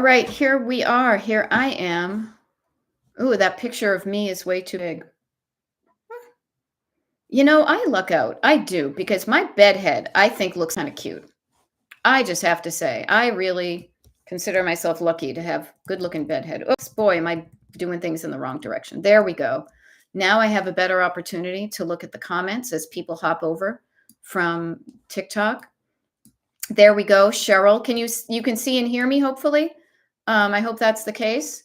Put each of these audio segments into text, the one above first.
All right, here we are. Here I am. Ooh, that picture of me is way too big. I luck out. I do because my bed head, I think, looks kind of cute. I just have to say, I really consider myself lucky to have good looking bed head. Oops, boy, am I doing things in the wrong direction. There we go. Now I have a better opportunity to look at the comments as people hop over from TikTok. There we go. Cheryl, you can see and hear me, hopefully? I hope that's the case.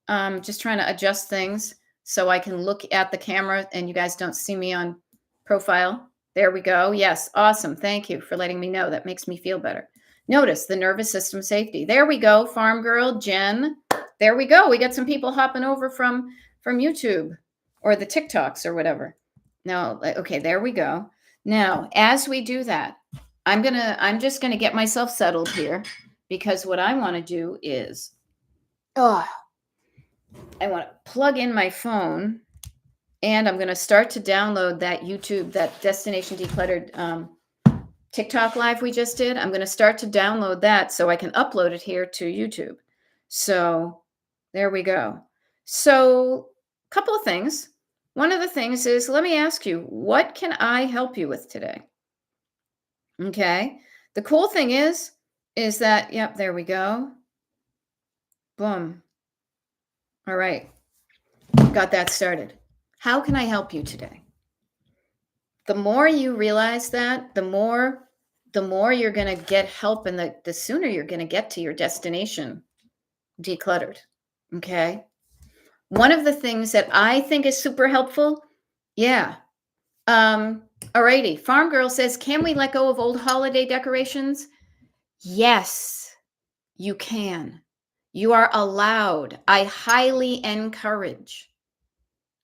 Just trying to adjust things so I can look at the camera and you guys don't see me on profile. There we go. Yes, awesome. Thank you for letting me know. That makes me feel better. Notice the nervous system safety. There we go. Farm girl, Jen. There we go. We got some people hopping over from YouTube or the TikToks or whatever. No, okay, there we go. Now, as we do that, I'm just gonna get myself settled here because what I want to do is I want to plug in my phone and I'm going to start to download that YouTube, that Destination Decluttered TikTok live we just did. I'm going to start to download that so I can upload it here to YouTube. So there we go. So a couple of things. One of the things is, let me ask you, what can I help you with today? Okay. The cool thing is that, yep, there we go. Boom. All right. Got that started. How can I help you today? The more you realize that, the more you're going to get help and the sooner you're going to get to your destination decluttered. Okay? One of the things that I think is super helpful, yeah. Alrighty. Farm Girl says, can we let go of old holiday decorations? Yes, you can. You are allowed. I highly encourage.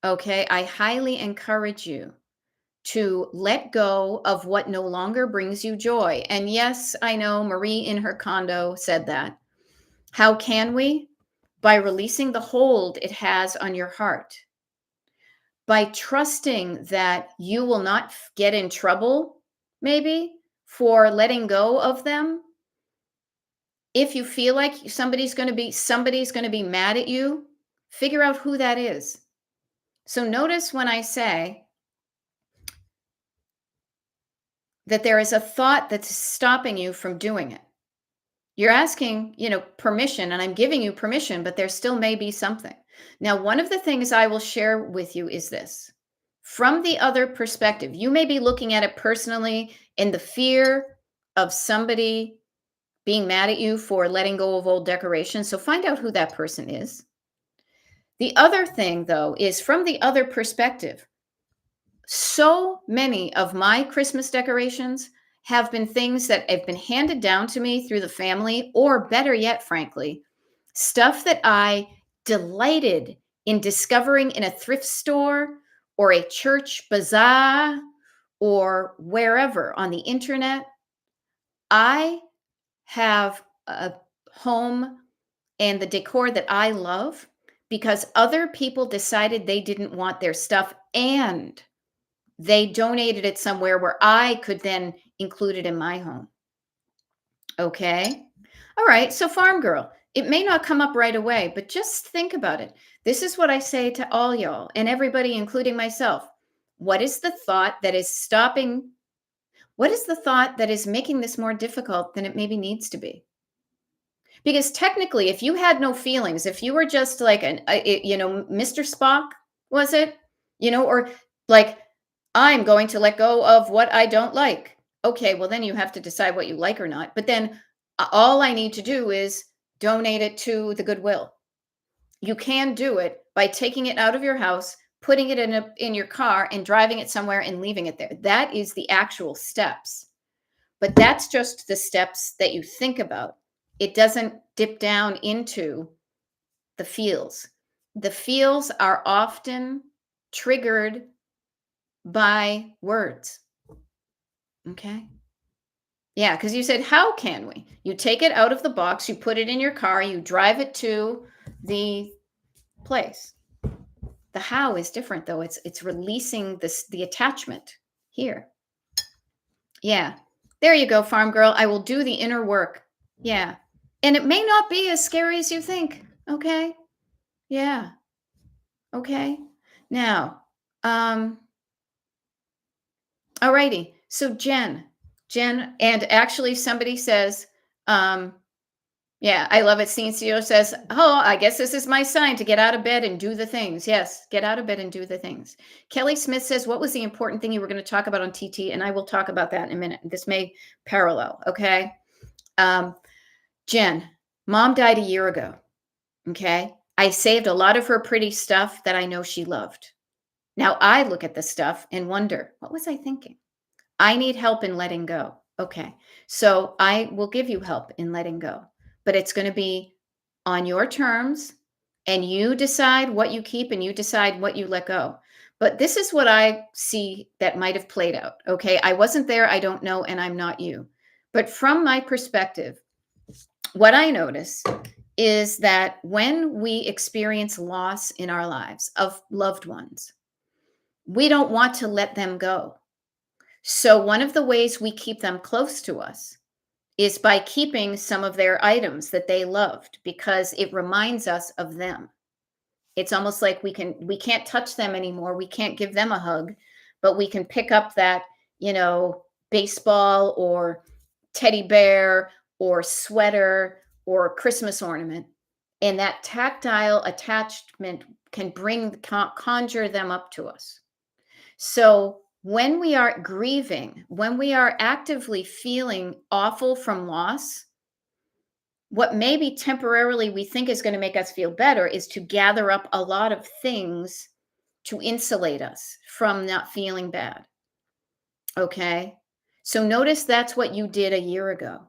Okay, I highly encourage you to let go of what no longer brings you joy. And yes, I know Marie in her condo said that. How can we? By releasing the hold it has on your heart. By trusting that you will not get in trouble, maybe, for letting go of them. If you feel like somebody's going to be mad at you, figure out who that is. So notice when I say that there is a thought that's stopping you from doing it. You're asking, permission, and I'm giving you permission, but there still may be something. Now, one of the things I will share with you is this. From the other perspective, you may be looking at it personally in the fear of somebody being mad at you for letting go of old decorations. So find out who that person is. The other thing, though, is from the other perspective. So many of my Christmas decorations have been things that have been handed down to me through the family, or better yet, frankly, stuff that I delighted in discovering in a thrift store or a church bazaar or wherever on the internet. I have a home and the decor that I love because other people decided they didn't want their stuff and they donated it somewhere where I could then include it in my home. Okay. All right. So, Farm Girl, it may not come up right away, but just think about it. This is what I say to all y'all and everybody, including myself. What is the thought that is stopping? What is the thought that is making this more difficult than it maybe needs to be? Because technically, if you had no feelings, if you were just like Mr. Spock, was it? Or like, I'm going to let go of what I don't like. Okay, well, then you have to decide what you like or not. But then all I need to do is donate it to the Goodwill. You can do it by taking it out of your house, putting it in your car, and driving it somewhere and leaving it there. That is the actual steps. But that's just the steps that you think about. It doesn't dip down into the feels. The feels are often triggered by words. Okay. Yeah, because you said, how can we? You take it out of the box, you put it in your car, you drive it to the place. The how is different, though. It's releasing the attachment here. Yeah. There you go, Farm Girl. I will do the inner work. Yeah. And it may not be as scary as you think. Okay. Yeah. Okay. Now, um, alrighty. So Jen, and actually somebody says, um, yeah, I love it. Ciencio says, "Oh, I guess this is my sign to get out of bed and do the things." Yes, get out of bed and do the things. Kelly Smith says, "What was the important thing you were going to talk about on TT?" And I will talk about that in a minute. This may parallel. Okay. Um, Jen, mom died a year ago. Okay. I saved a lot of her pretty stuff that I know she loved. Now I look at the stuff and wonder, what was I thinking? I need help in letting go. Okay. So I will give you help in letting go, but it's going to be on your terms, and you decide what you keep and you decide what you let go. But this is what I see that might have played out. Okay. I wasn't there. I don't know. And I'm not you. But from my perspective, what I notice is that when we experience loss in our lives of loved ones, we don't want to let them go. So, one of the ways we keep them close to us is by keeping some of their items that they loved, because it reminds us of them. It's almost like we can't touch them anymore. We can't give them a hug, but we can pick up that, baseball or teddy bear or sweater or Christmas ornament. And that tactile attachment can conjure them up to us. So when we are grieving, when we are actively feeling awful from loss, what maybe temporarily we think is going to make us feel better is to gather up a lot of things to insulate us from not feeling bad. Okay. So notice that's what you did a year ago.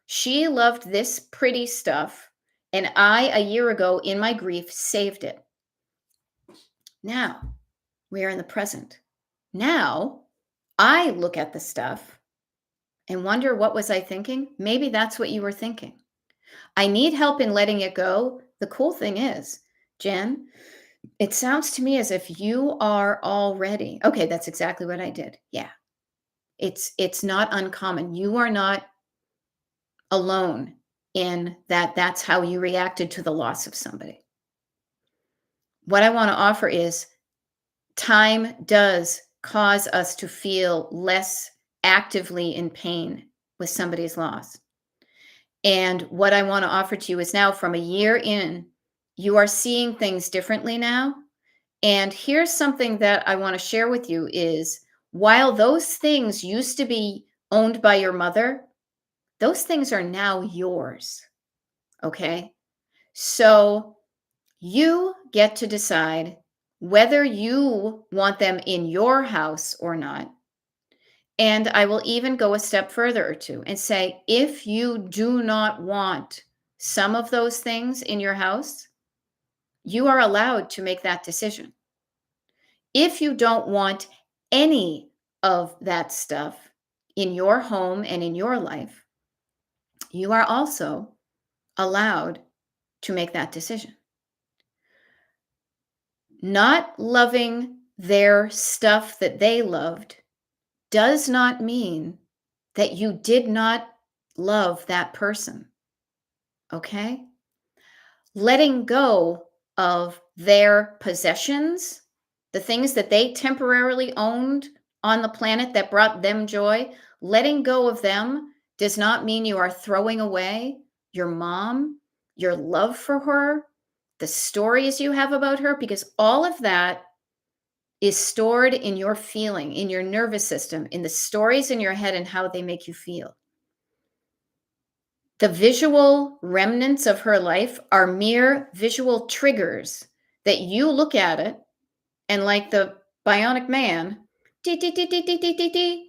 She loved this pretty stuff, and I, a year ago, in my grief, saved it. Now we are in the present. Now I look at the stuff and wonder, what was I thinking? Maybe that's what you were thinking. I need help in letting it go. The cool thing is, Jen, it sounds to me as if you are already, okay, that's exactly what I did. Yeah. It's not uncommon. You are not alone in that. That's how you reacted to the loss of somebody. What I want to offer is, time does cause us to feel less actively in pain with somebody's loss. And what I want to offer to you is, now from a year in, you are seeing things differently now. And here's something that I want to share with you is, while those things used to be owned by your mother, those things are now yours. Okay. So you get to decide whether you want them in your house or not. And I will even go a step further or two and say, if you do not want some of those things in your house, you are allowed to make that decision. If you don't want any of that stuff in your home and in your life, you are also allowed to make that decision. Not loving their stuff that they loved does not mean that you did not love that person. Okay? Letting go of their possessions, the things that they temporarily owned on the planet that brought them joy, letting go of them does not mean you are throwing away your mom, your love for her, the stories you have about her, because all of that is stored in your feeling, in your nervous system, in the stories in your head and how they make you feel. The visual remnants of her life are mere visual triggers that you look at it, and like the bionic man, dee, dee, dee, dee, dee, dee, dee, dee,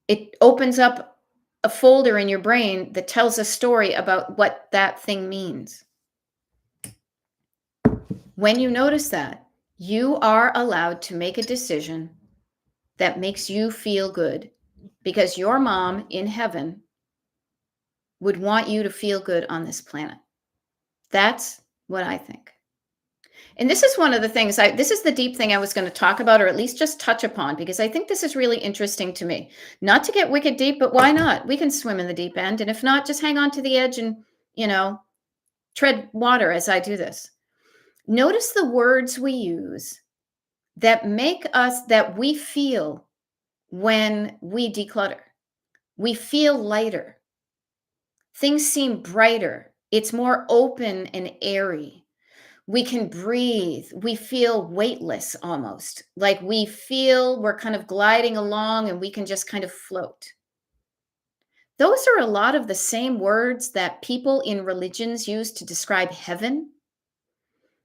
it opens up a folder in your brain that tells a story about what that thing means. When you notice that, you are allowed to make a decision that makes you feel good, because your mom in heaven would want you to feel good on this planet. That's what I think. And this is one of the things this is the deep thing I was going to talk about, or at least just touch upon, because I think this is really interesting to me. Not to get wicked deep, but why not? We can swim in the deep end. And if not, just hang on to the edge and, you know, tread water as I do this. Notice the words we use that that we feel when we declutter. We feel lighter. Things seem brighter. It's more open and airy. We can breathe. We feel weightless almost. Like we feel we're kind of gliding along and we can just kind of float. Those are a lot of the same words that people in religions use to describe heaven.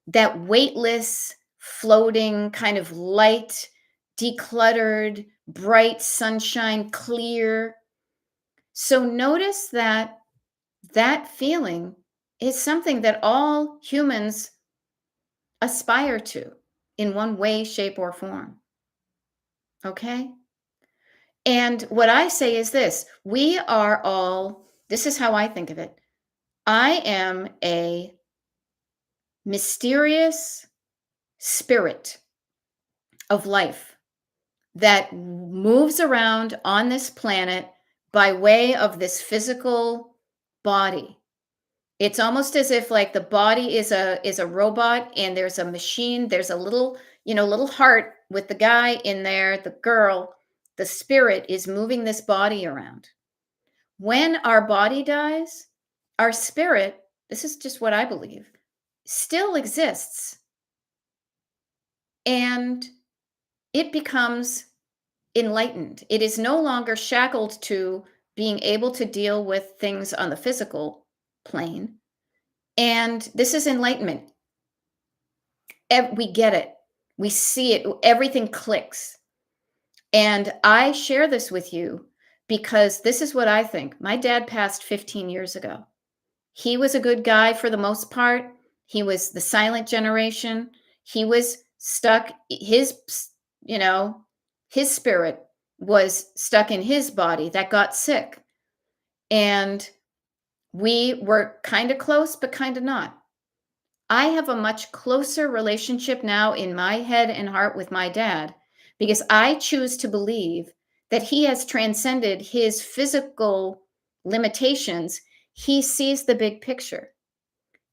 That weightless, floating, kind of light, decluttered, bright sunshine, clear. So notice that that feeling is something that all humans aspire to in one way, shape, or form. Okay? And what I say is this: we are all, this is how I think of it. I am a mysterious spirit of life that moves around on this planet by way of this physical body. It's almost as if like the body is a robot and there's a machine, there's a little heart with the guy in there, the girl, the spirit is moving this body around. When our body dies, our spirit, this is just what I believe, still exists. And it becomes enlightened. It is no longer shackled to being able to deal with things on the physical plane. And this is enlightenment. We get it. We see it. Everything clicks. And I share this with you because this is what I think. My dad passed 15 years ago. He was a good guy for the most part. He was the silent generation. He was stuck. His spirit was stuck in his body that got sick. And we were kind of close, but kind of not. I have a much closer relationship now in my head and heart with my dad because I choose to believe that he has transcended his physical limitations. He sees the big picture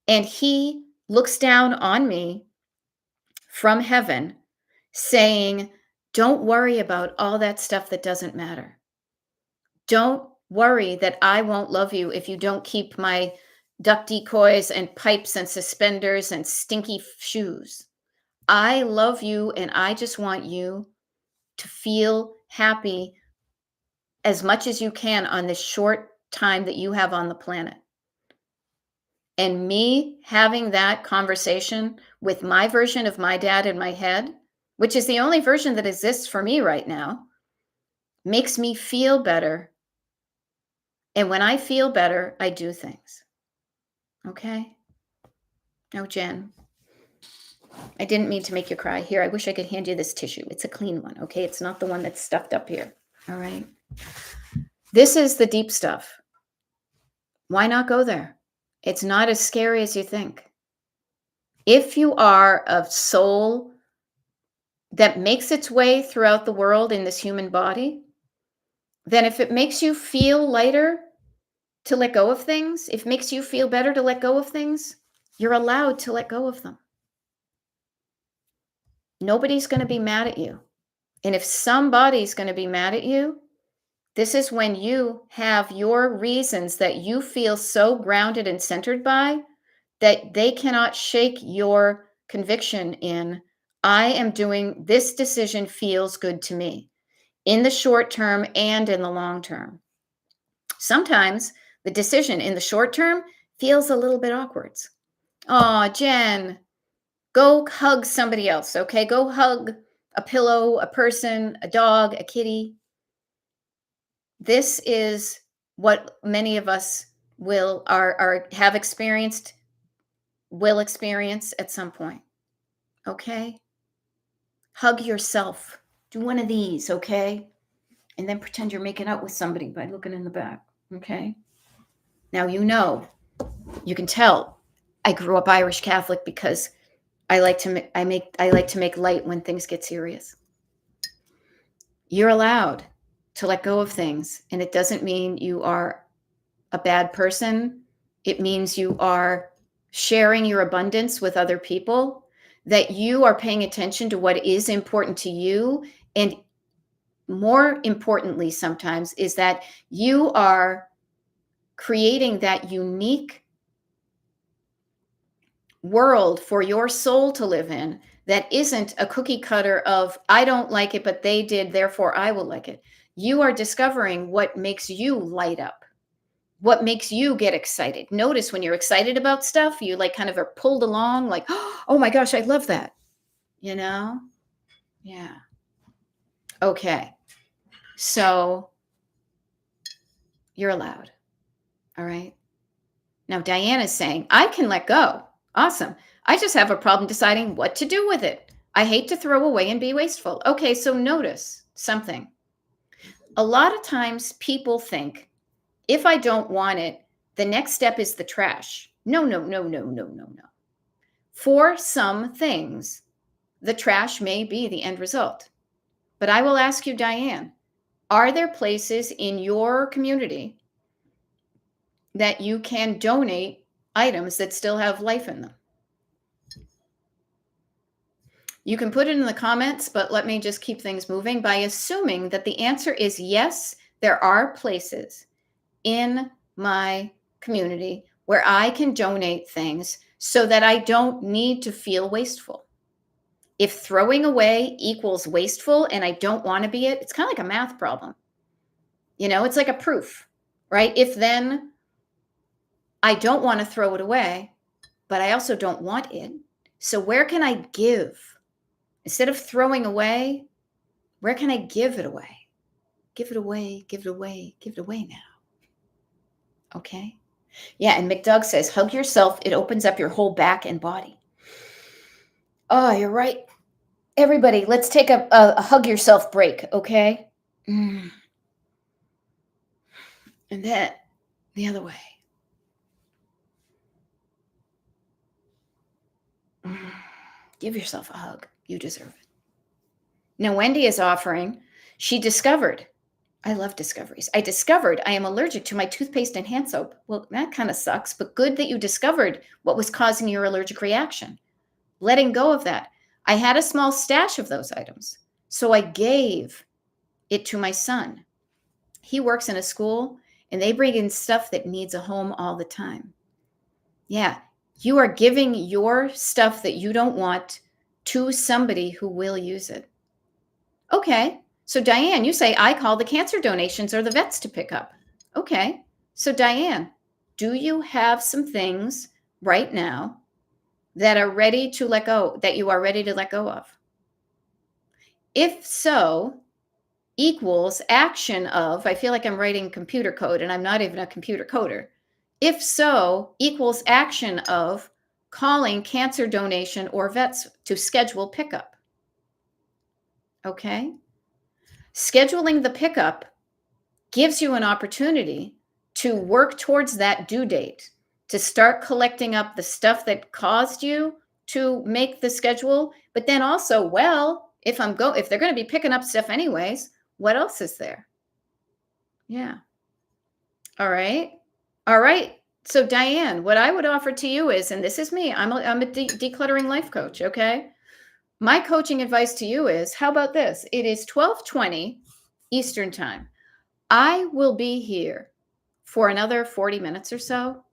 and he looks down on me from heaven saying, don't worry about all that stuff that doesn't matter. Don't worry that I won't love you if you don't keep my duck decoys and pipes and suspenders and stinky shoes. I love you and I just want you to feel happy as much as you can on this short time that you have on the planet. And me having that conversation with my version of my dad in my head, which is the only version that exists for me right now, makes me feel better. And when I feel better, I do things. Okay? Now, Jen, I didn't mean to make you cry. Here, I wish I could hand you this tissue. It's a clean one, okay? It's not the one that's stuffed up here. All right? This is the deep stuff. Why not go there? It's not as scary as you think. If you are a soul that makes its way throughout the world in this human body, then if it makes you feel lighter to let go of things, if it makes you feel better to let go of things, you're allowed to let go of them. Nobody's going to be mad at you. And if somebody's going to be mad at you, this is when you have your reasons that you feel so grounded and centered by that they cannot shake your conviction in, I am doing this decision feels good to me in the short term and in the long term. Sometimes the decision in the short term feels a little bit awkward. Oh, Jen, go hug somebody else, okay? Go hug a pillow, a person, a dog, a kitty. This is what many of us have experienced, will experience at some point. Okay? Hug yourself. Do one of these, okay? And then pretend you're making out with somebody by looking in the back. Okay? Now you can tell I grew up Irish Catholic because I like to make light when things get serious. You're allowed to let go of things, and it doesn't mean you are a bad person. It means you are sharing your abundance with other people, that you are paying attention to what is important to you. And more importantly, sometimes, is that you are creating that unique world for your soul to live in that isn't a cookie cutter of, I don't like it, but they did, therefore I will like it. You are discovering what makes you light up, what makes you get excited. Notice when you're excited about stuff, you like kind of are pulled along, like, oh my gosh, I love that. You know? Yeah. Okay. So you're allowed. All right. Now, Diana's saying, I can let go. Awesome. I just have a problem deciding what to do with it. I hate to throw away and be wasteful. Okay, so notice something. A lot of times people think, if I don't want it, the next step is the trash. No, no, no, no, no, no, no. For some things, the trash may be the end result. But I will ask you, Diane, are there places in your community that you can donate items that still have life in them? You can put it in the comments, but let me just keep things moving by assuming that the answer is yes, there are places in my community where I can donate things so that I don't need to feel wasteful. If throwing away equals wasteful and I don't want to be it, it's kind of like a math problem. You know, it's like a proof, right? If then I don't want to throw it away, but I also don't want it. So where can I give? Instead of throwing away, where can I give it away? Give it away, give it away, give it away now. Okay? Yeah, and McDoug says, hug yourself. It opens up your whole back and body. Oh, you're right. Everybody, let's take a hug yourself break, okay? And then the other way. Give yourself a hug. You deserve it. Now, Wendy is offering, she discovered, I love discoveries. I discovered I am allergic to my toothpaste and hand soap. Well, that kind of sucks, but good that you discovered what was causing your allergic reaction. Letting go of that. I had a small stash of those items, so I gave it to my son. He works in a school, and they bring in stuff that needs a home all the time. Yeah, you are giving your stuff that you don't want to somebody who will use it. Okay, so Diane, you say, I call the cancer donations or the vets to pick up. Okay, so Diane, do you have some things right now that are ready to let go, that you are ready to let go of? If so, equals action of, I feel like I'm writing computer code and I'm not even a computer coder. If so, equals action of calling cancer donation or vets to schedule pickup. Okay? Scheduling the pickup gives you an opportunity to work towards that due date, to start collecting up the stuff that caused you to make the schedule, but then also, well, if they're going to be picking up stuff anyways, what else is there? Yeah. All right. All right. So Diane, what I would offer to you is, and this is me, I'm a decluttering life coach. Okay. My coaching advice to you is, how about this? It is 12:20 Eastern time. I will be here for another 40 minutes or so.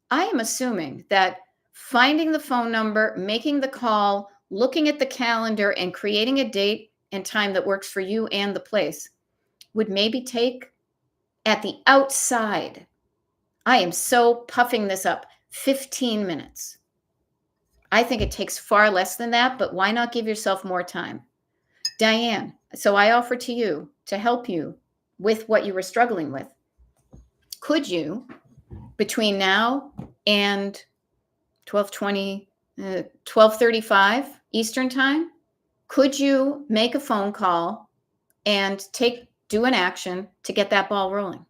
I am assuming that finding the phone number, making the call, looking at the calendar, and creating a date and time that works for you and the place would maybe take, at the outside, I am so puffing this up, 15 minutes. I think it takes far less than that, but why not give yourself more time? Diane, so I offer to you to help you with what you were struggling with. Could you, between now and 12:20, 12:35 Eastern time, could you make a phone call and do an action to get that ball rolling?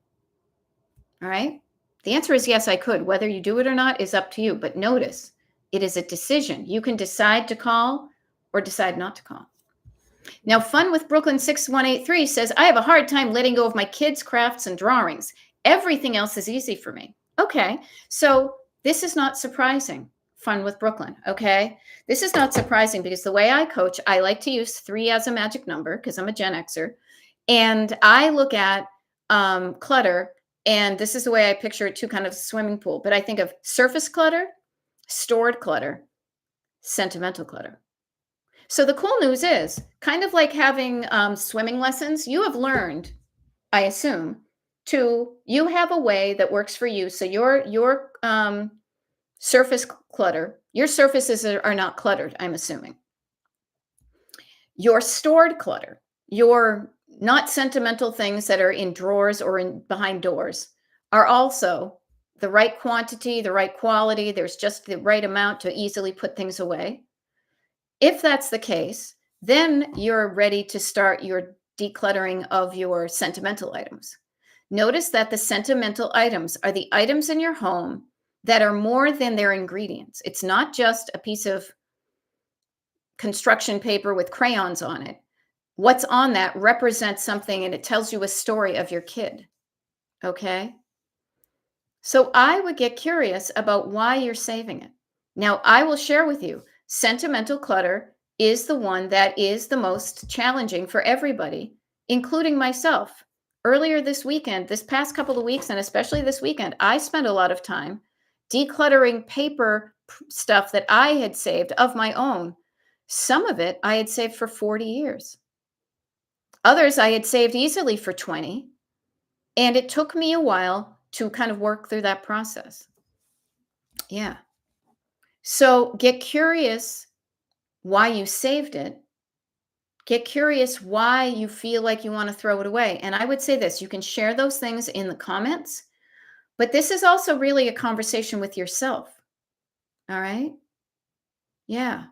All right. The answer is yes, I could. Whether you do it or not is up to you. But notice, It is a decision. You can decide to call or decide not to call. Now, Fun with Brooklyn 6183 says, I have a hard time letting go of my kids' crafts and drawings. Everything else is easy for me. Okay, so this is not surprising. Fun with Brooklyn. Okay, this is not surprising because the way I coach, I like to use 3 as a magic number because I'm a Gen Xer. And I look at clutter, and this is the way I picture it too, kind of swimming pool. But I think of surface clutter, stored clutter, sentimental clutter. So the cool news is, kind of like having swimming lessons, you have learned, I assume, you have a way that works for you. So your surface clutter, your surfaces are not cluttered, I'm assuming. Your stored clutter, your not sentimental things that are in drawers or behind doors, are also the right quantity, the right quality. There's just the right amount to easily put things away. If that's the case, then you're ready to start your decluttering of your sentimental items. Notice that the sentimental items are the items in your home that are more than their ingredients. It's not just a piece of construction paper with crayons on it. What's on that represents something, and it tells you a story of your kid. Okay? So I would get curious about why you're saving it. Now, I will share with you, sentimental clutter is the one that is the most challenging for everybody, including myself. Earlier this weekend, this past couple of weeks, and especially this weekend, I spent a lot of time decluttering paper stuff that I had saved of my own. Some of it I had saved for 40 years. Others I had saved easily for 20. And it took me a while to kind of work through that process. Yeah. So get curious why you saved it. Get curious why you feel like you want to throw it away. And I would say this, you can share those things in the comments, but this is also really a conversation with yourself. All right? Yeah.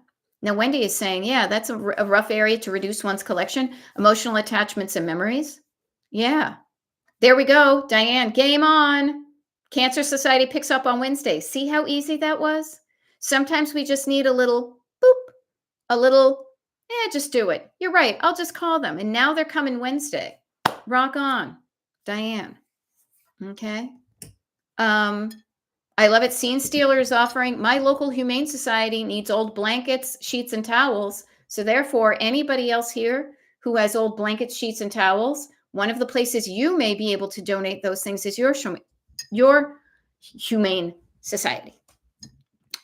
Now, Wendy is saying, yeah, that's a rough area to reduce one's collection, emotional attachments and memories. Yeah. There we go. Diane, game on. Cancer Society picks up on Wednesday. See how easy that was? Sometimes we just need a little boop, a little, just do it. You're right. I'll just call them. And now they're coming Wednesday. Rock on. Diane. Okay. I love it. Scene Stealer is offering, my local humane society needs old blankets, sheets, and towels. So therefore, anybody else here who has old blankets, sheets, and towels, one of the places you may be able to donate those things is your humane society.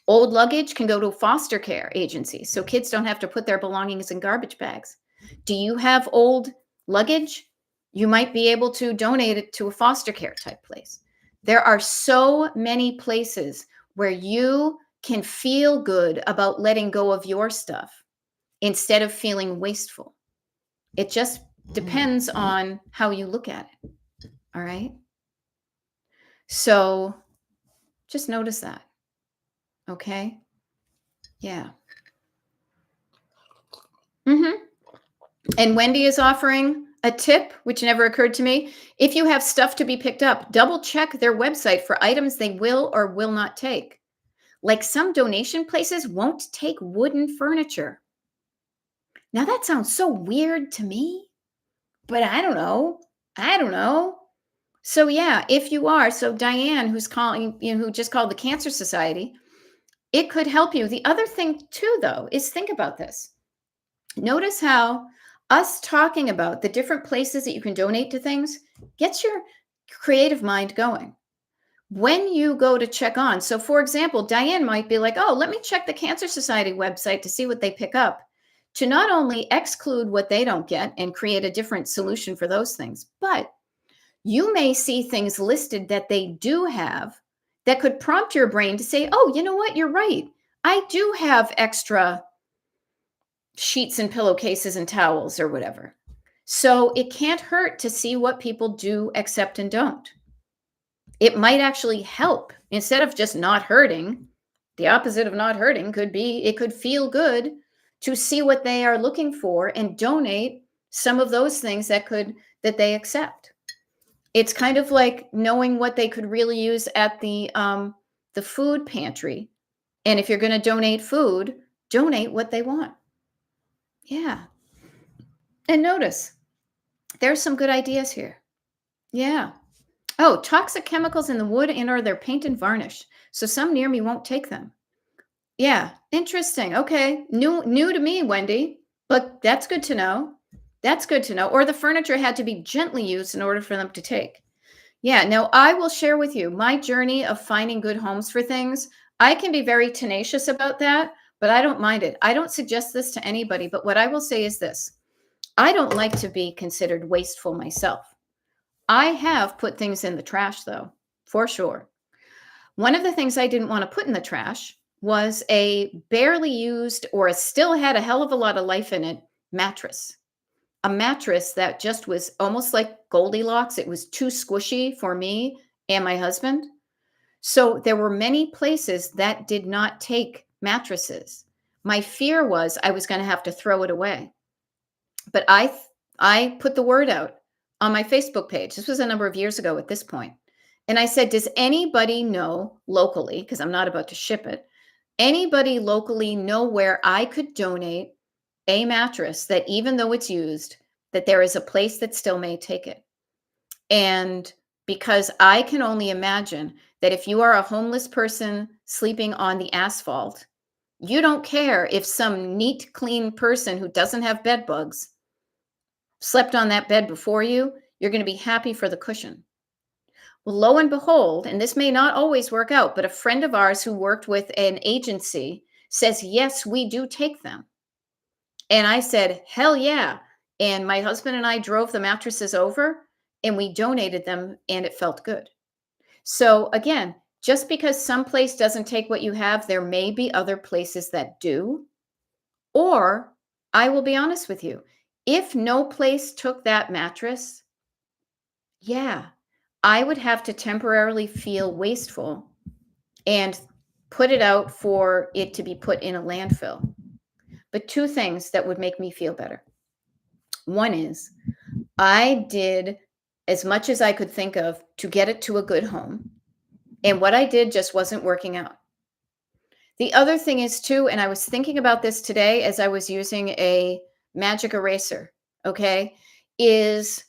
Old luggage can go to foster care agencies, so kids don't have to put their belongings in garbage bags. Do you have old luggage? You might be able to donate it to a foster care type place. There are so many places where you can feel good about letting go of your stuff instead of feeling wasteful. It just depends on how you look at it. All right? So just notice that. Okay? Yeah. And Wendy is offering a tip, which never occurred to me. If you have stuff to be picked up, double check their website for items they will or will not take. Like some donation places won't take wooden furniture. Now that sounds so weird to me, but I don't know. So yeah, if you are, so Diane, who's calling, who just called the Cancer Society, it could help you. The other thing too, though, is think about this. Notice how us talking about the different places that you can donate to things gets your creative mind going. When you go to check on, so for example, Diane might be like, oh, let me check the Cancer Society website to see what they pick up, to not only exclude what they don't get and create a different solution for those things, but you may see things listed that they do have that could prompt your brain to say, oh, you know what? You're right. I do have extra sheets and pillowcases and towels or whatever. So it can't hurt to see what people do accept and don't. It might actually help instead of just not hurting. The opposite of not hurting could be, it could feel good to see what they are looking for and donate some of those things that they accept. It's kind of like knowing what they could really use at the food pantry And if you're going to donate food, donate what they want. Yeah. And notice there's some good ideas here. Yeah. Oh, toxic chemicals in the wood and or their paint and varnish. So some near me won't take them. Yeah, interesting. Okay. New to me, Wendy, but that's good to know. That's good to know. Or the furniture had to be gently used in order for them to take. Yeah, no, I will share with you my journey of finding good homes for things. I can be very tenacious about that, but I don't mind it. I don't suggest this to anybody, but what I will say is this. I don't like to be considered wasteful myself. I have put things in the trash though, for sure. One of the things I didn't want to put in the trash was a barely used or still had a hell of a lot of life in it mattress. A mattress that just was almost like Goldilocks. It was too squishy for me and my husband. So there were many places that did not take mattresses. My fear was I was going to have to throw it away. But I put the word out on my Facebook page. This was a number of years ago at this point. And I said, does anybody know locally, because I'm not about to ship it, anybody locally know where I could donate a mattress that even though it's used, that there is a place that still may take it? And because I can only imagine that if you are a homeless person sleeping on the asphalt, you don't care if some neat, clean person who doesn't have bed bugs slept on that bed before you, you're going to be happy for the cushion. Well, lo and behold, and this may not always work out, but a friend of ours who worked with an agency says, yes, we do take them. And I said, hell yeah. And my husband and I drove the mattresses over and we donated them and it felt good. So again, just because some place doesn't take what you have, there may be other places that do. Or I will be honest with you, if no place took that mattress, yeah, I would have to temporarily feel wasteful and put it out for it to be put in a landfill. But two things that would make me feel better. One is I did as much as I could think of to get it to a good home. And what I did just wasn't working out. The other thing is too, and I was thinking about this today as I was using a magic eraser, okay, is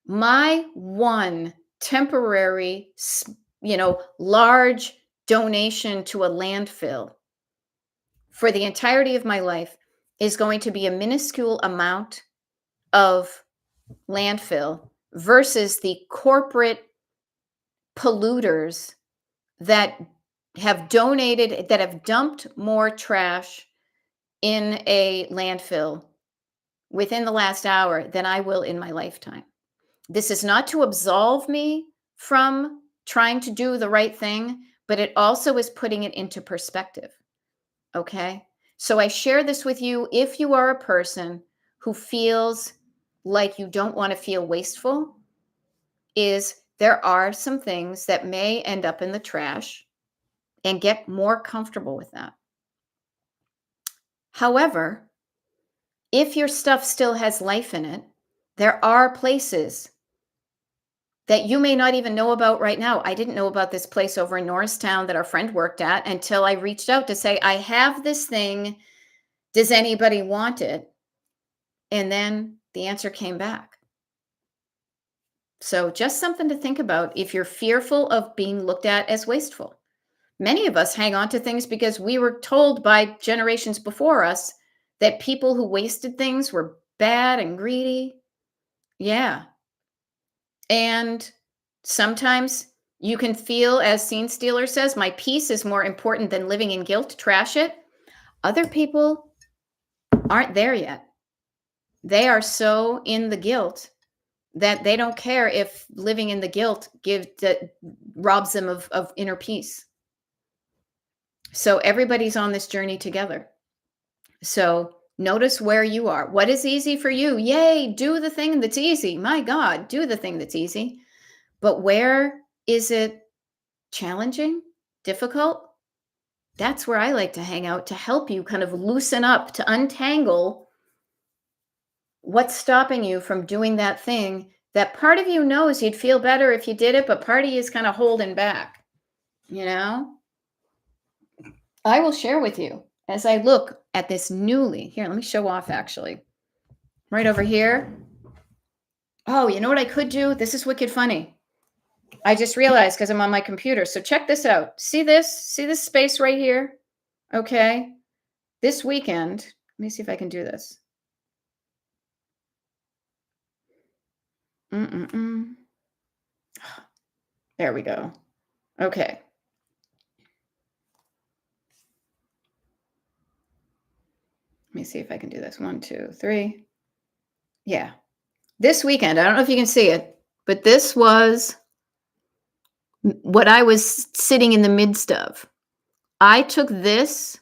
my one temporary, large donation to a landfill for the entirety of my life is going to be a minuscule amount of landfill versus the corporate polluters that have donated, that have dumped more trash in a landfill within the last hour than I will in my lifetime. This is not to absolve me from trying to do the right thing, but it also is putting it into perspective. Okay. So I share this with you if you are a person who feels like you don't want to feel wasteful, is there are some things that may end up in the trash and get more comfortable with that. However, if your stuff still has life in it, there are places that you may not even know about right now. I didn't know about this place over in Norristown that our friend worked at until I reached out to say, I have this thing. Does anybody want it? And then the answer came back. So just something to think about if you're fearful of being looked at as wasteful. Many of us hang on to things because we were told by generations before us that people who wasted things were bad and greedy. Yeah. And sometimes you can feel, as Scene Stealer says, my peace is more important than living in guilt. Trash it. Other people aren't there yet. They are so in the guilt that they don't care if living in the guilt robs them of inner peace. So everybody's on this journey together. So notice where you are. What is easy for you? Yay, do the thing that's easy. My God, do the thing that's easy. But where is it challenging, difficult? That's where I like to hang out to help you kind of loosen up, to untangle what's stopping you from doing that thing that part of you knows you'd feel better if you did it, but part of you is kind of holding back, you know? I will share with you as I look at this newly. Here, let me show off actually. Right over here. Oh, you know what I could do? This is wicked funny. I just realized because I'm on my computer. So check this out. See this? See this space right here? Okay. This weekend, let me see if I can do this. Mm-mm-mm. There we go. Okay. Let me see if I can do this. 1, 2, 3. Yeah. This weekend, I don't know if you can see it, but this was what I was sitting in the midst of. I took this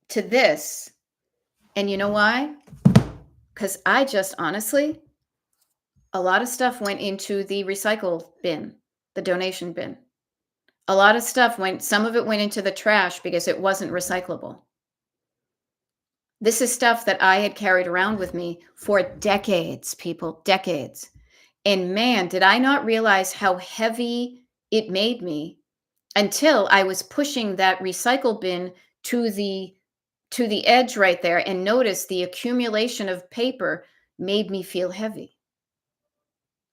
to this, and you know why? Because I just honestly, a lot of stuff went into the recycle bin, the donation bin. A lot of stuff some of it went into the trash because it wasn't recyclable. This is stuff that I had carried around with me for decades, people, decades. And man, did I not realize how heavy it made me until I was pushing that recycle bin to the edge right there and noticed the accumulation of paper made me feel heavy.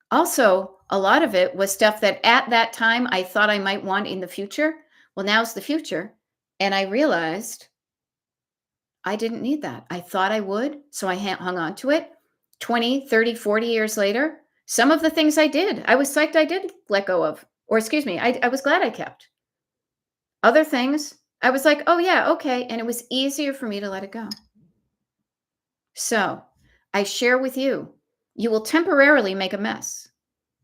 Also, a lot of it was stuff that at that time I thought I might want in the future. Well, now's the future. And I realized I didn't need that. I thought I would. So I hung on to it. 20, 30, 40 years later, some of the things I did, I was psyched I did let go of. Or excuse me, I was glad I kept. Other things, I was like, oh, yeah, okay. And it was easier for me to let it go. So I share with you, you will temporarily make a mess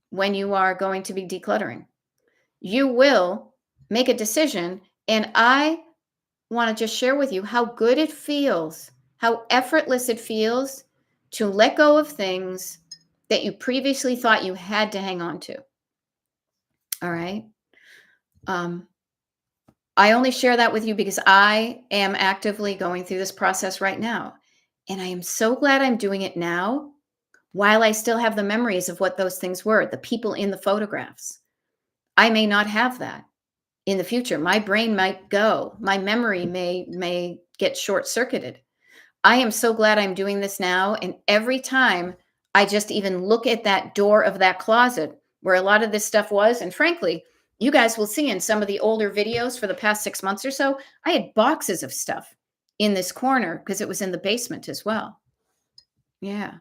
when you are going to be decluttering. You will make a decision. And I want to just share with you how good it feels, how effortless it feels to let go of things that you previously thought you had to hang on to. All right. I only share that with you because I am actively going through this process right now. And I am so glad I'm doing it now while I still have the memories of what those things were, the people in the photographs. I may not have that in the future. My brain might go. My memory may get short-circuited. I am so glad I'm doing this now. And every time I just even look at that door of that closet where a lot of this stuff was, and frankly, you guys will see in some of the older videos for the past 6 months or so, I had boxes of stuff in this corner because it was in the basement as well. Yeah.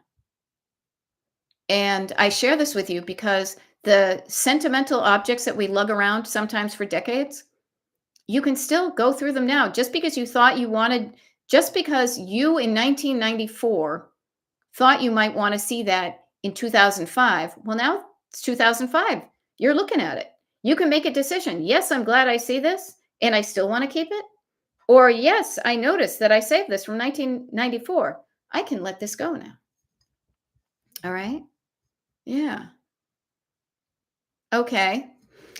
And I share this with you because the sentimental objects that we lug around sometimes for decades, you can still go through them now. Just because you thought you wanted, just because you in 1994 thought you might want to see that in 2005, well, now it's 2005. You're looking at it. You can make a decision. Yes, I'm glad I see this and I still want to keep it. Or yes, I noticed that I saved this from 1994. I can let this go now. All right. Yeah. Okay.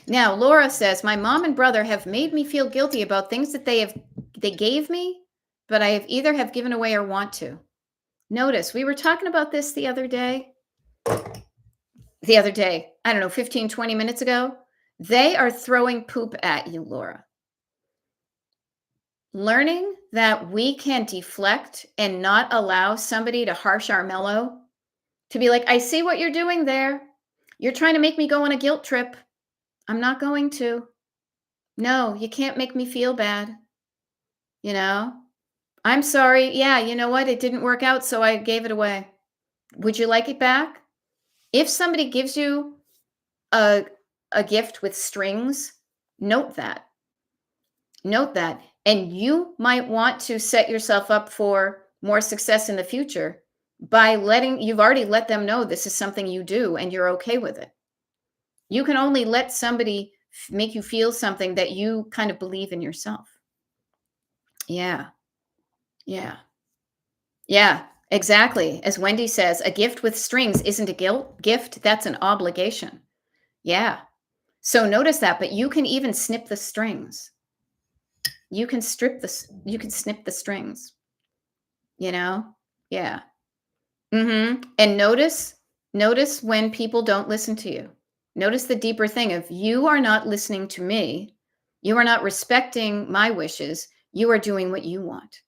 Now, Laura says, my mom and brother have made me feel guilty about things that they gave me, but I have either have given away or want to. Notice, we were talking about this the other day. I don't know, 15, 20 minutes ago. They are throwing poop at you, Laura. Learning that we can deflect and not allow somebody to harsh our mellow, to be like, I see what you're doing there. You're trying to make me go on a guilt trip. I'm not going to. No, you can't make me feel bad. You know, I'm sorry. Yeah, you know what? It didn't work out, so I gave it away. Would you like it back? If somebody gives you a gift with strings, note that. Note that. And you might want to set yourself up for more success in the future by you've already let them know this is something you do and you're okay with it. You can only let somebody make you feel something that you kind of believe in yourself. Yeah. Yeah. Yeah, exactly. As Wendy says, a gift with strings isn't a gift, that's an obligation. Yeah. So notice that, but you can even snip the strings. You can snip the strings, you know? Yeah. And notice when people don't listen to you. Notice the deeper thing of you are not listening to me. You are not respecting my wishes. You are doing what you want.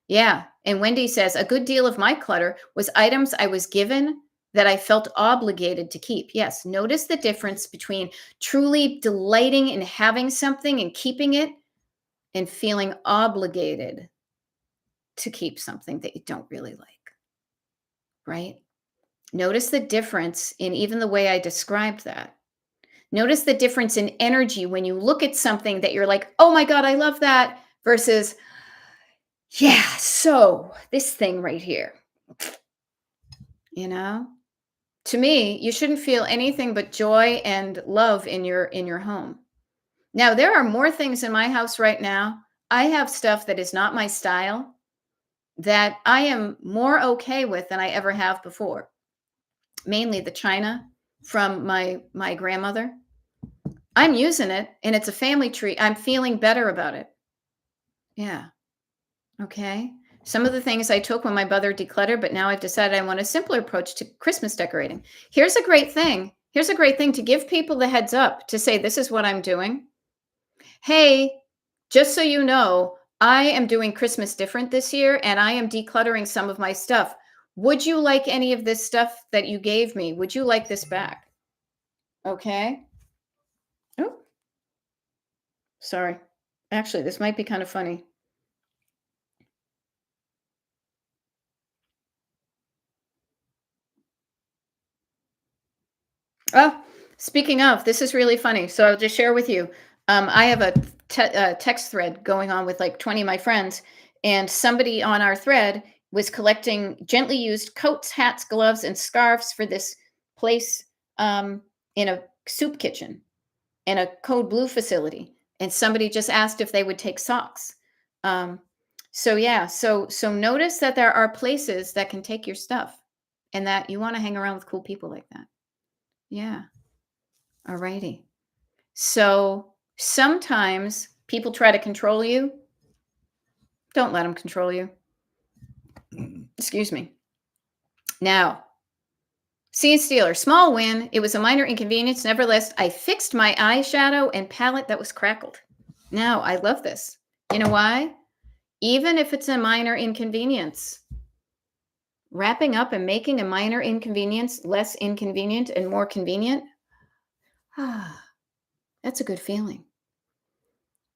Yeah. And Wendy says, a good deal of my clutter was items I was given that I felt obligated to keep. Yes. Notice the difference between truly delighting in having something and keeping it and feeling obligated to keep something that you don't really like. Right? Notice the difference in even the way I described that. Notice the difference in energy when you look at something that you're like, oh my God, I love that, versus, yeah, so this thing right here, you know? To me, you shouldn't feel anything but joy and love in your home. Now, there are more things in my house right now. I have stuff that is not my style that I am more okay with than I ever have before. Mainly the china from my grandmother. I'm using it and it's a family tree. I'm feeling better about it. Yeah. Okay. Some of the things I took when my mother decluttered, but now I've decided I want a simpler approach to Christmas decorating. Here's a great thing. Here's a great thing to give people the heads up to say, this is what I'm doing. Hey, just so you know, I am doing Christmas different this year and I am decluttering some of my stuff. Would you like any of this stuff that you gave me? Would you like this back? Okay. Oh, sorry. Actually, this might be kind of funny. Oh, speaking of, this is really funny. So I'll just share with you. I have a text thread going on with like 20 of my friends, and somebody on our thread was collecting gently used coats, hats, gloves, and scarves for this place in a soup kitchen in a Code Blue facility. And somebody just asked if they would take socks. Um, so yeah, so notice that there are places that can take your stuff, and that you want to hang around with cool people like that. Yeah. All righty. So sometimes people try to control you. Don't let them control you. Excuse me. Now, Scene Stealer, small win. It was a minor inconvenience. Nevertheless, I fixed my eyeshadow and palette that was crackled. Now, I love this. You know why? Even if it's a minor inconvenience, wrapping up and making a minor inconvenience less inconvenient and more convenient, that's a good feeling.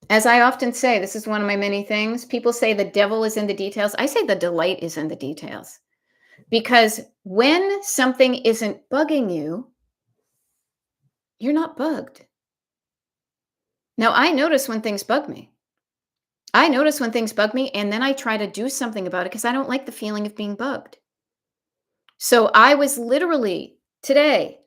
As I often say, this is one of my many things. People say the devil is in the details. I say the delight is in the details. Because when something isn't bugging you, you're not bugged. Now, I notice when things bug me. I notice when things bug me, and then I try to do something about it because I don't like the feeling of being bugged. So I was literally today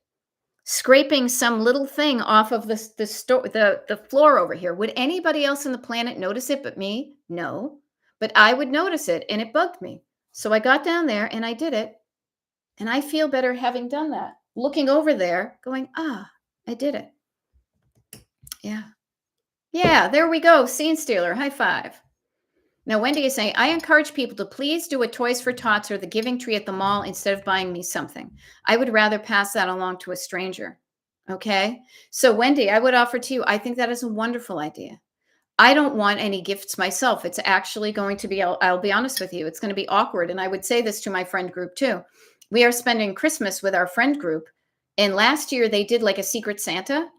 scraping some little thing off of the floor over here. Would anybody else on the planet notice it but me? No. But I would notice it and it bugged me. So I got down there and I did it. And I feel better having done that. Looking over there, going, I did it. Yeah. Yeah, there we go. Scene Stealer. High five. Now, Wendy is saying, I encourage people to please do a Toys for Tots or the Giving Tree at the mall instead of buying me something. I would rather pass that along to a stranger. Okay. So, Wendy, I would offer to you, I think that is a wonderful idea. I don't want any gifts myself. It's actually going to be, I'll be honest with you, it's going to be awkward. And I would say this to my friend group too. We are spending Christmas with our friend group. And last year they did like a Secret Santa.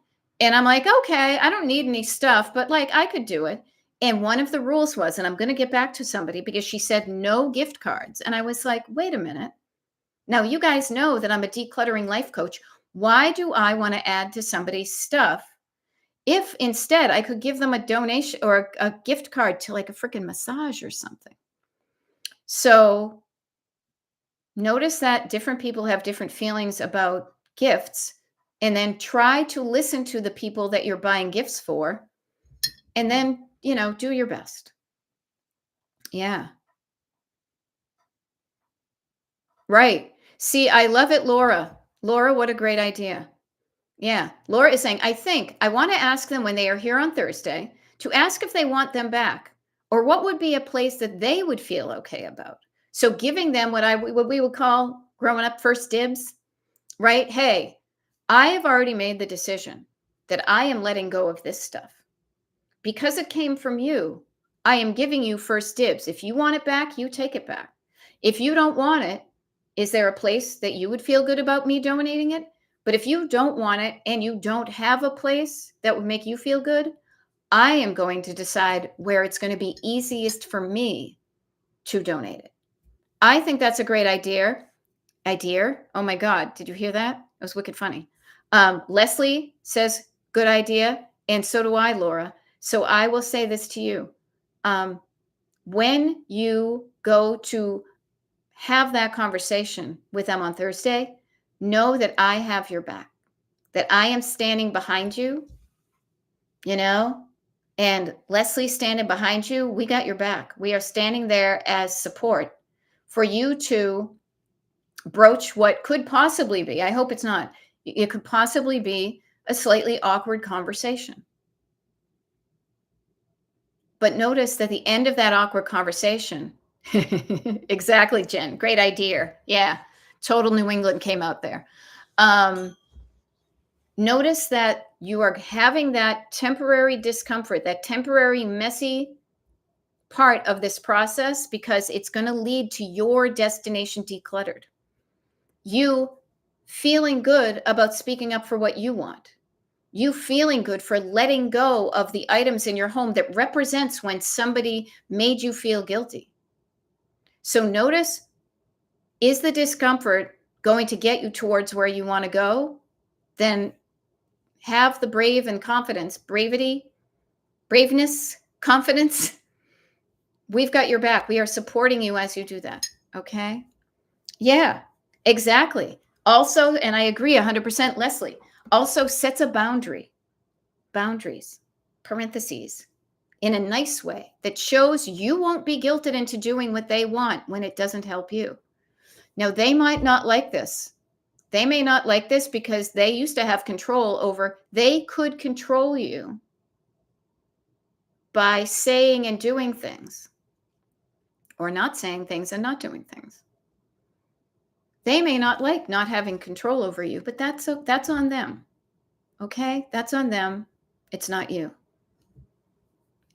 And I'm like, okay, I don't need any stuff, but like I could do it. And one of the rules was, and I'm going to get back to somebody because she said no gift cards. And I was like, wait a minute. Now, you guys know that I'm a decluttering life coach. Why do I want to add to somebody's stuff if instead I could give them a donation or a gift card to like a freaking massage or something? So notice that different people have different feelings about gifts, and then try to listen to the people that you're buying gifts for, and then, do your best. Yeah. Right. See, I love it, Laura. Laura, what a great idea. Yeah. Laura is saying, I want to ask them when they are here on Thursday to ask if they want them back or what would be a place that they would feel okay about. So giving them what we would call growing up first dibs, right? Hey, I have already made the decision that I am letting go of this stuff. Because it came from you, I am giving you first dibs. If you want it back, you take it back. If you don't want it, is there a place that you would feel good about me donating it? But if you don't want it and you don't have a place that would make you feel good, I am going to decide where it's going to be easiest for me to donate it. I think that's a great idea. Idea. Oh my God. Did you hear that? It was wicked funny. Leslie says, good idea. And so do I, Laura. So I will say this to you. When you go to have that conversation with them on Thursday, know that I have your back, that I am standing behind you, and Leslie standing behind you. We got your back. We are standing there as support for you to broach what could possibly be, I hope it's not, it could possibly be a slightly awkward conversation. But notice that the end of that awkward conversation, exactly, Jen, great idea. Yeah, total New England came out there. Notice that you are having that temporary discomfort, that temporary messy part of this process, because it's going to lead to your destination decluttered. You feeling good about speaking up for what you want. You feeling good for letting go of the items in your home that represents when somebody made you feel guilty. So notice, is the discomfort going to get you towards where you want to go? Then have the brave and confidence, braveness, confidence. We've got your back. We are supporting you as you do that. Okay? Yeah, exactly. Also, and I agree 100%, Leslie, also sets a boundary, boundaries, parentheses, in a nice way that shows you won't be guilted into doing what they want when it doesn't help you. Now, they might not like this. They may not like this because they used to have control over, they could control you by saying and doing things, or not saying things and not doing things. They may not like not having control over you, but that's on them. Okay? That's on them. It's not you.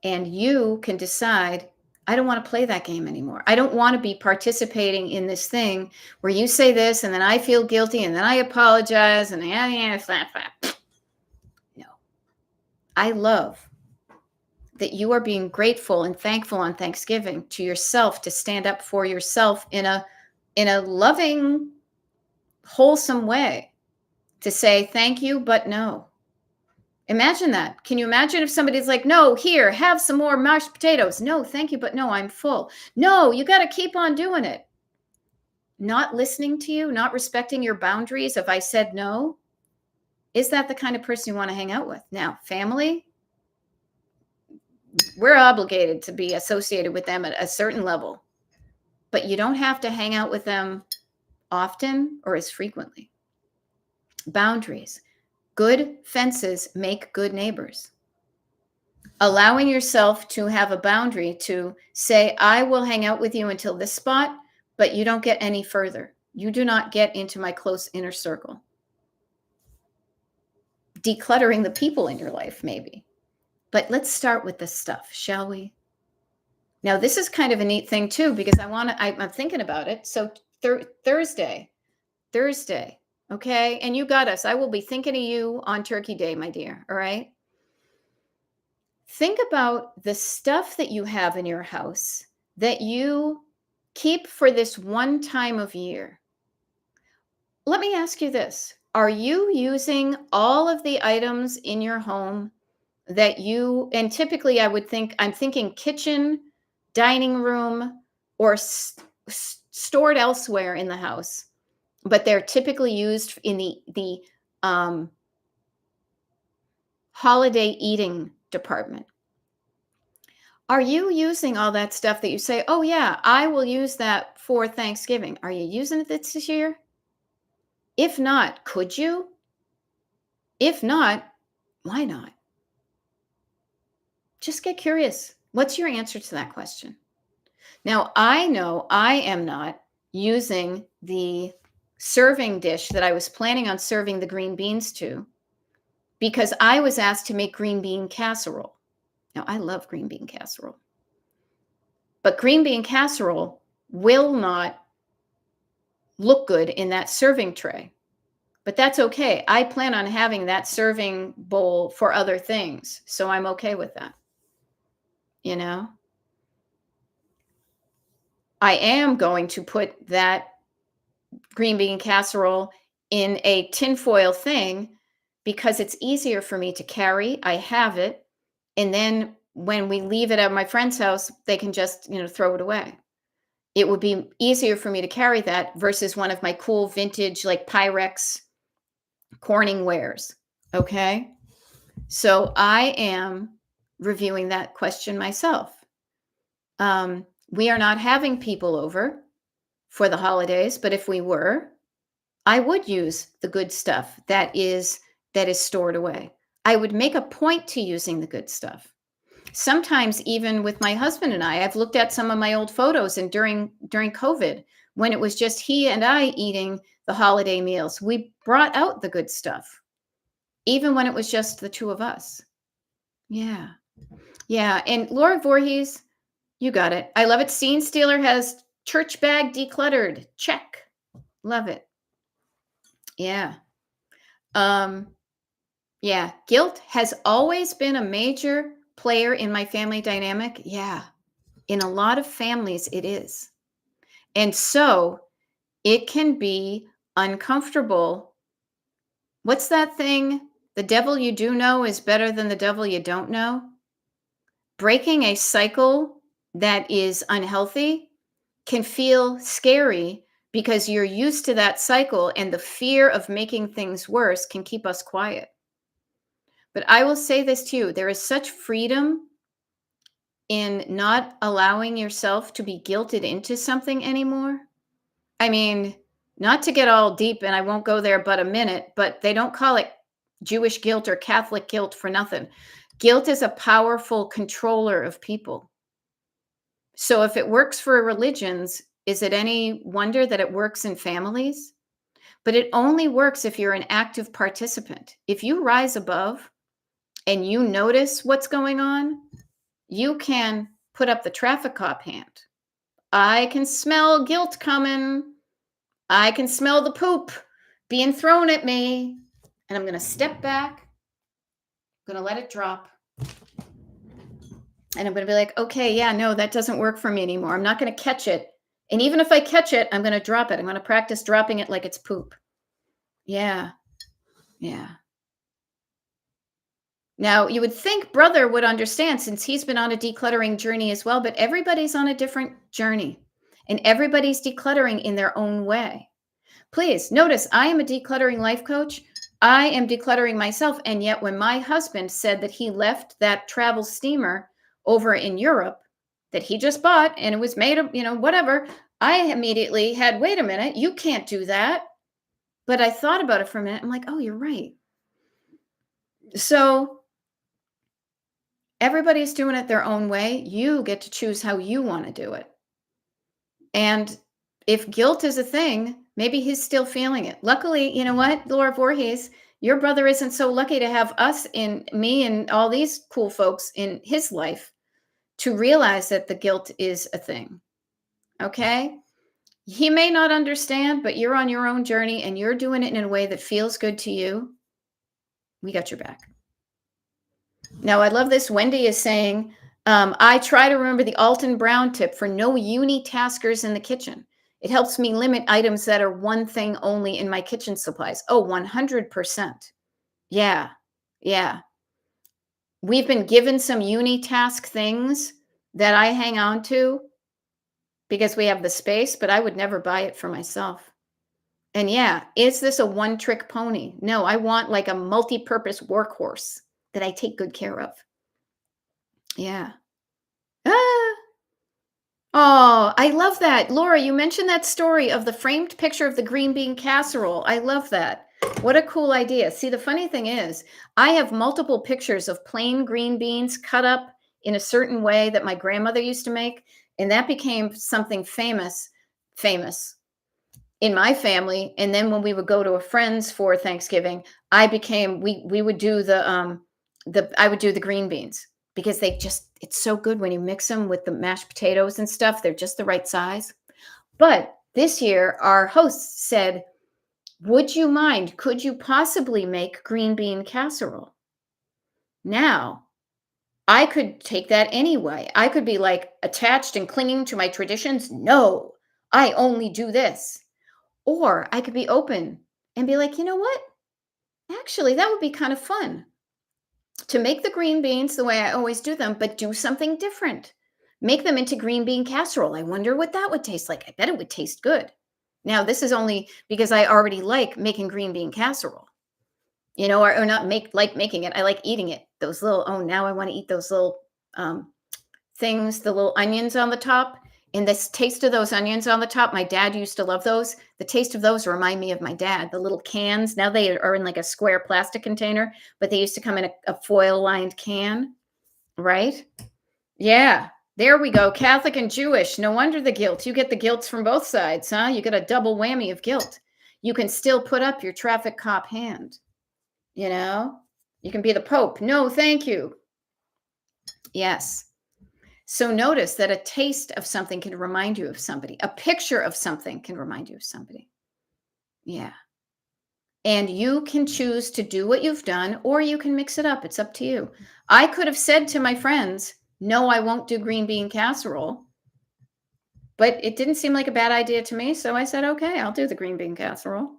And you can decide, I don't want to play that game anymore. I don't want to be participating in this thing where you say this and then I feel guilty and then I apologize and no. I love that you are being grateful and thankful on Thanksgiving to yourself, to stand up for yourself in a loving, wholesome way, to say thank you, but no. Imagine that. Can you imagine if somebody's like, no, here, have some more mashed potatoes. No, thank you, but no, I'm full. No, you got to keep on doing it. Not listening to you, not respecting your boundaries. If I said no, is that the kind of person you want to hang out with? Now, family, we're obligated to be associated with them at a certain level, but you don't have to hang out with them often or as frequently. Boundaries. Good fences make good neighbors. Allowing yourself to have a boundary to say, I will hang out with you until this spot, but you don't get any further. You do not get into my close inner circle. Decluttering the people in your life, maybe. But let's start with the stuff, shall we? Now, this is kind of a neat thing too, because I'm thinking about it. So Thursday, okay? And you got us. I will be thinking of you on Turkey Day, my dear, all right? Think about the stuff that you have in your house that you keep for this one time of year. Let me ask you this. Are you using all of the items in your home that you, and typically I'm thinking kitchen, dining room, or stored elsewhere in the house, but they're typically used in the holiday eating department. Are you using all that stuff that you say, oh yeah, I will use that for Thanksgiving? Are you using it this year? If not, could you? If not, why not? Just get curious. What's your answer to that question? Now, I know I am not using the serving dish that I was planning on serving the green beans to, because I was asked to make green bean casserole. Now, I love green bean casserole, but green bean casserole will not look good in that serving tray. But that's okay. I plan on having that serving bowl for other things, so I'm okay with that, you know? I am going to put that green bean casserole in a tinfoil thing because it's easier for me to carry. I have it, and then when we leave it at my friend's house, they can just, throw it away. It would be easier for me to carry that versus one of my cool vintage, like Pyrex Corning wares. Okay. So I am reviewing that question myself. We are not having people over for the holidays, but if we were, I would use the good stuff that is stored away. I would make a point to using the good stuff. Sometimes even with my husband and I've looked at some of my old photos, and during COVID, when it was just he and I eating the holiday meals, we brought out the good stuff, even when it was just the two of us. Yeah. Yeah. And Laura Voorhees, you got it. I love it. Scene Stealer has church bag decluttered. Check. Love it. Yeah. Um, yeah. Guilt has always been a major player in my family dynamic. Yeah. In a lot of families, it is. And so it can be uncomfortable. What's that thing? The devil you do know is better than the devil you don't know. Breaking a cycle that is unhealthy can feel scary because you're used to that cycle, and the fear of making things worse can keep us quiet. But I will say this to you, there is such freedom in not allowing yourself to be guilted into something anymore. I mean, not to get all deep, and I won't go there but a minute, but they don't call it Jewish guilt or Catholic guilt for nothing. Guilt is a powerful controller of people. So if it works for religions, is it any wonder that it works in families? But it only works if you're an active participant. If you rise above and you notice what's going on, you can put up the traffic cop hand. I can smell guilt coming. I can smell the poop being thrown at me. And I'm going to step back. I'm going to let it drop. And I'm going to be like, okay, yeah, no, that doesn't work for me anymore. I'm not going to catch it. And even if I catch it, I'm going to drop it. I'm going to practice dropping it like it's poop. Yeah. Yeah. Now, you would think brother would understand since he's been on a decluttering journey as well, but everybody's on a different journey and everybody's decluttering in their own way. Please notice, I am a decluttering life coach. I am decluttering myself. And yet when my husband said that he left that travel steamer over in Europe that he just bought and it was made of, whatever, I immediately had, wait a minute, you can't do that. But I thought about it for a minute. I'm like, oh, you're right. So everybody's doing it their own way. You get to choose how you want to do it. And if guilt is a thing, maybe he's still feeling it. Luckily, you know what, Laura Voorhees, your brother isn't so lucky to have us and me and all these cool folks in his life to realize that the guilt is a thing. Okay? He may not understand, but you're on your own journey and you're doing it in a way that feels good to you. We got your back. Now, I love this. Wendy is saying, I try to remember the Alton Brown tip for no unitaskers in the kitchen. It helps me limit items that are one thing only in my kitchen supplies. Oh, 100%. Yeah. Yeah. We've been given some unitask things that I hang on to because we have the space, but I would never buy it for myself. And yeah, is this a one-trick pony? No, I want like a multi-purpose workhorse that I take good care of. Yeah. Ah. Oh, I love that. Laura, you mentioned that story of the framed picture of the green bean casserole. I love that. What a cool idea. See, the funny thing is, I have multiple pictures of plain green beans cut up in a certain way that my grandmother used to make, and that became something famous in my family. And then when we would go to a friend's for Thanksgiving, we would do I would do the green beans. because it's so good when you mix them with the mashed potatoes and stuff. They're just the right size. But this year, our host said, would you mind? Could you possibly make green bean casserole? Now, I could take that anyway. I could be like attached and clinging to my traditions. No, I only do this. Or I could be open and be like, you know what? Actually, that would be kind of fun to make the green beans the way I always do them, but do something different. Make them into green bean casserole. I wonder what that would taste like. I bet it would taste good. Now, this is only because I already like making green bean casserole, or not like making it. I like eating it. Those little, oh, now I want to eat those little things, the little onions on the top. And this taste of those onions on the top, my dad used to love those. The taste of those remind me of my dad. The little cans, now they are in like a square plastic container, but they used to come in a foil lined can, right? Yeah, there we go. Catholic and Jewish. No wonder the guilt. You get the guilt from both sides, huh? You get a double whammy of guilt. You can still put up your traffic cop hand, you know? You can be the Pope. No, thank you. Yes. So notice that a taste of something can remind you of somebody. A picture of something can remind you of somebody. Yeah. And you can choose to do what you've done, or you can mix it up. It's up to you. I could have said to my friends, no, I won't do green bean casserole. But it didn't seem like a bad idea to me. So I said, okay, I'll do the green bean casserole.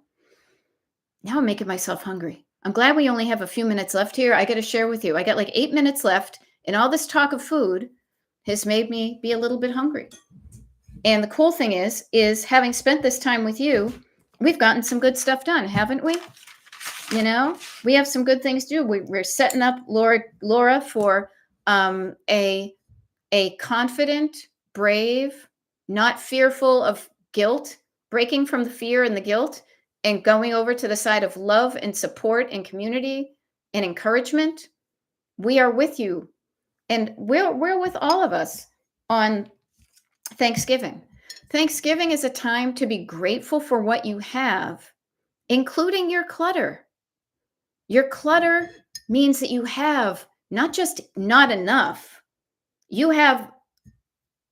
Now I'm making myself hungry. I'm glad we only have a few minutes left here. I got to share with you. I got like 8 minutes left, and all this talk of food has made me be a little bit hungry. And the cool thing is having spent this time with you, we've gotten some good stuff done, haven't we? We have some good things to do. We're setting up Laura for a confident, brave, not fearful of guilt, breaking from the fear and the guilt and going over to the side of love and support and community and encouragement. We are with you. And we're with all of us on Thanksgiving. Thanksgiving is a time to be grateful for what you have, including your clutter. Your clutter means that you have not just not enough, you have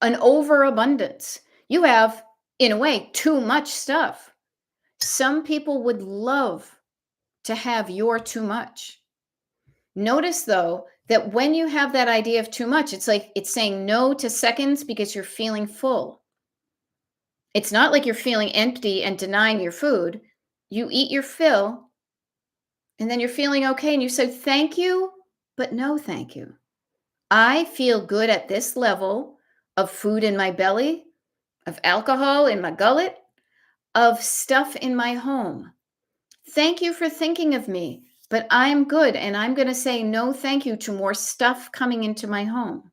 an overabundance. You have, in a way, too much stuff. Some people would love to have your too much. Notice, though, that when you have that idea of too much, it's like it's saying no to seconds because you're feeling full. It's not like you're feeling empty and denying your food. You eat your fill, and then you're feeling okay, and you say, thank you, but no thank you. I feel good at this level of food in my belly, of alcohol in my gullet, of stuff in my home. Thank you for thinking of me. But I'm good, and I'm going to say no thank you to more stuff coming into my home,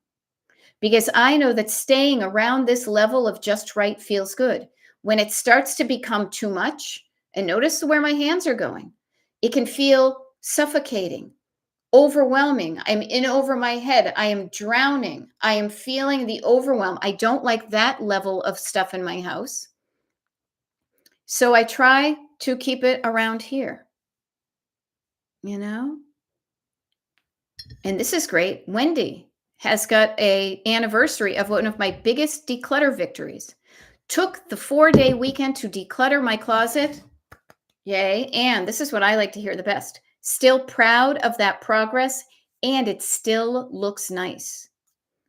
because I know that staying around this level of just right feels good. When it starts to become too much, and notice where my hands are going, it can feel suffocating, overwhelming. I'm in over my head. I am drowning. I am feeling the overwhelm. I don't like that level of stuff in my house. So I try to keep it around here. And this is great. Wendy has got a anniversary of one of my biggest declutter victories. Took the 4-day weekend to declutter my closet. Yay. And this is what I like to hear the best. Still proud of that progress, and it still looks nice.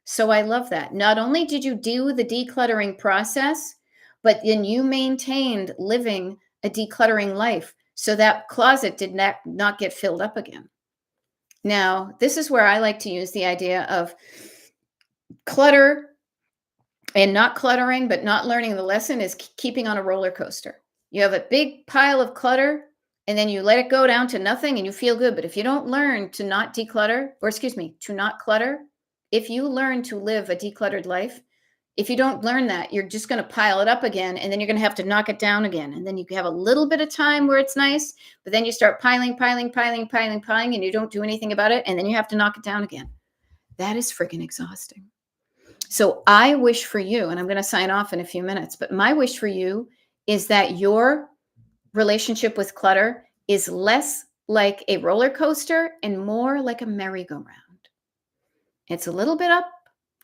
So I love that. Not only did you do the decluttering process, but then you maintained living a decluttering life so that closet did not get filled up again. Now, this is where I like to use the idea of clutter and not cluttering, but not learning the lesson is keeping on a roller coaster. You have a big pile of clutter, and then you let it go down to nothing and you feel good. But if you don't learn to not declutter, to not clutter, if you learn to live a decluttered life, if you don't learn that, you're just going to pile it up again, and then you're going to have to knock it down again. And then you have a little bit of time where it's nice, but then you start piling, and you don't do anything about it, and then you have to knock it down again. That is freaking exhausting. So I wish for you, and I'm going to sign off in a few minutes, but my wish for you is that your relationship with clutter is less like a roller coaster and more like a merry-go-round. It's a little bit up,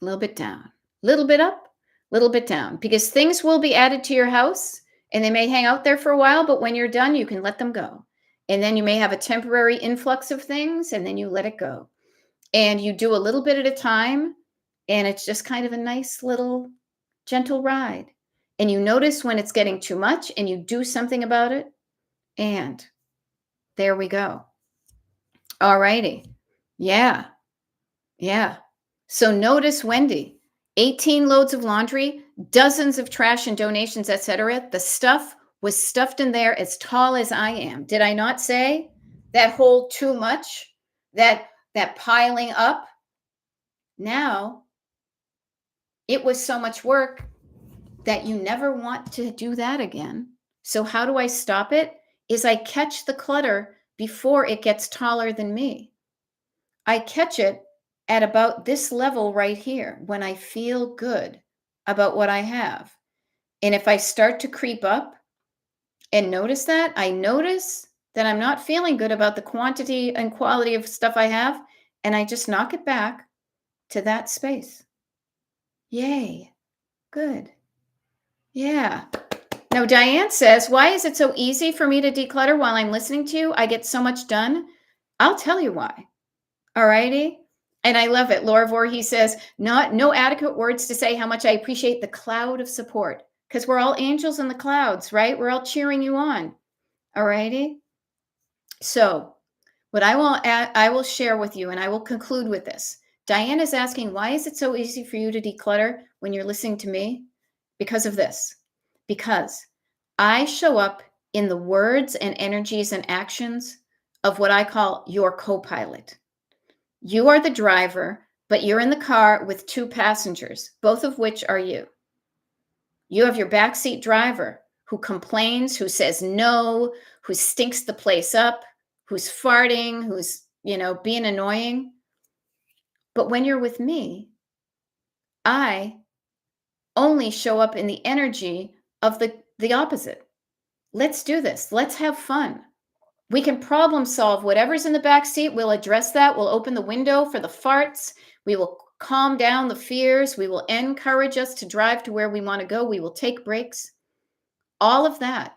a little bit down, little bit up, little bit down, because things will be added to your house and they may hang out there for a while, but when you're done, you can let them go. And then you may have a temporary influx of things and then you let it go. And you do a little bit at a time, and it's just kind of a nice little gentle ride. And you notice when it's getting too much and you do something about it. And there we go. All righty. Yeah. Yeah. So notice Wendy, 18 loads of laundry, dozens of trash and donations, etc. The stuff was stuffed in there as tall as I am. Did I not say that whole too much? That piling up? Now, it was so much work that you never want to do that again. So how do I stop it? Is I catch the clutter before it gets taller than me. I catch it at about this level right here when I feel good about what I have. And if I start to creep up and notice that, I notice that I'm not feeling good about the quantity and quality of stuff I have, and I just knock it back to that space. Yay. Good. Yeah. Now, Diane says, why is it so easy for me to declutter while I'm listening to you? I get so much done. I'll tell you why. All righty. And I love it. Laura Voorhees says, no adequate words to say how much I appreciate the cloud of support, because we're all angels in the clouds, right? We're all cheering you on. All righty. So what I will share with you, and I will conclude with this. Diane is asking, why is it so easy for you to declutter when you're listening to me? Because of this. Because I show up in the words and energies and actions of what I call your co-pilot. You are the driver, but you're in the car with two passengers, both of which are you. You have your backseat driver who complains, who says no, who stinks the place up, who's farting, who's, being annoying. But when you're with me, I only show up in the energy of the opposite. Let's do this. Let's have fun. We can problem solve whatever's in the back seat. We'll address that. We'll open the window for the farts. We will calm down the fears. We will encourage us to drive to where we want to go. We will take breaks. All of that.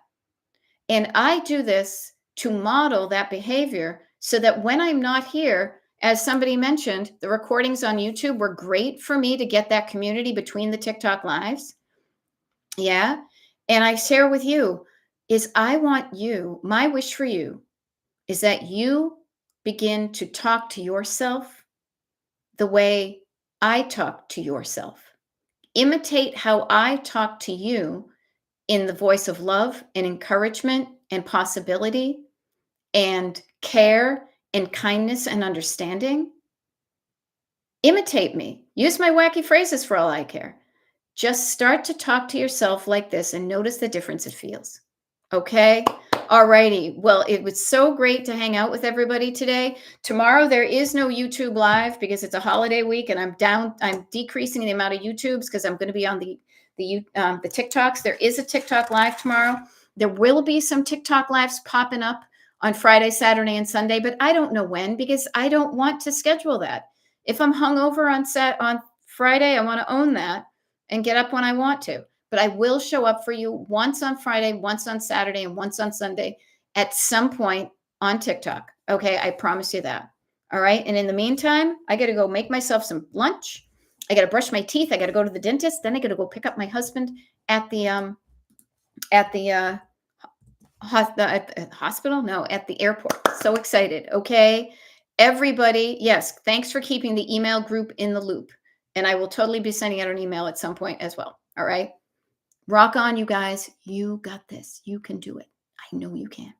And I do this to model that behavior so that when I'm not here, as somebody mentioned, the recordings on YouTube were great for me to get that community between the TikTok lives. Yeah. And I share with you is I want you, my wish for you is that you begin to talk to yourself the way I talk to yourself. Imitate how I talk to you in the voice of love and encouragement and possibility and care and kindness and understanding. Imitate me. Use my wacky phrases for all I care. Just start to talk to yourself like this and notice the difference it feels. Okay? All righty. Well, it was so great to hang out with everybody today. Tomorrow there is no YouTube live because it's a holiday week and I'm decreasing the amount of YouTubes because I'm going to be on the TikToks. There is a TikTok live tomorrow. There will be some TikTok lives popping up on Friday, Saturday, and Sunday, but I don't know when because I don't want to schedule that. If I'm hungover on Friday, I want to own that and get up when I want to. But I will show up for you once on Friday, once on Saturday, and once on Sunday at some point on TikTok. Okay, I promise you that. All right. And in the meantime, I got to go make myself some lunch. I got to brush my teeth. I got to go to the dentist. Then I got to go pick up my husband at the hospital. No, at the airport. So excited. Okay, everybody. Yes, thanks for keeping the email group in the loop. And I will totally be sending out an email at some point as well. All right. Rock on, you guys. You got this. You can do it. I know you can.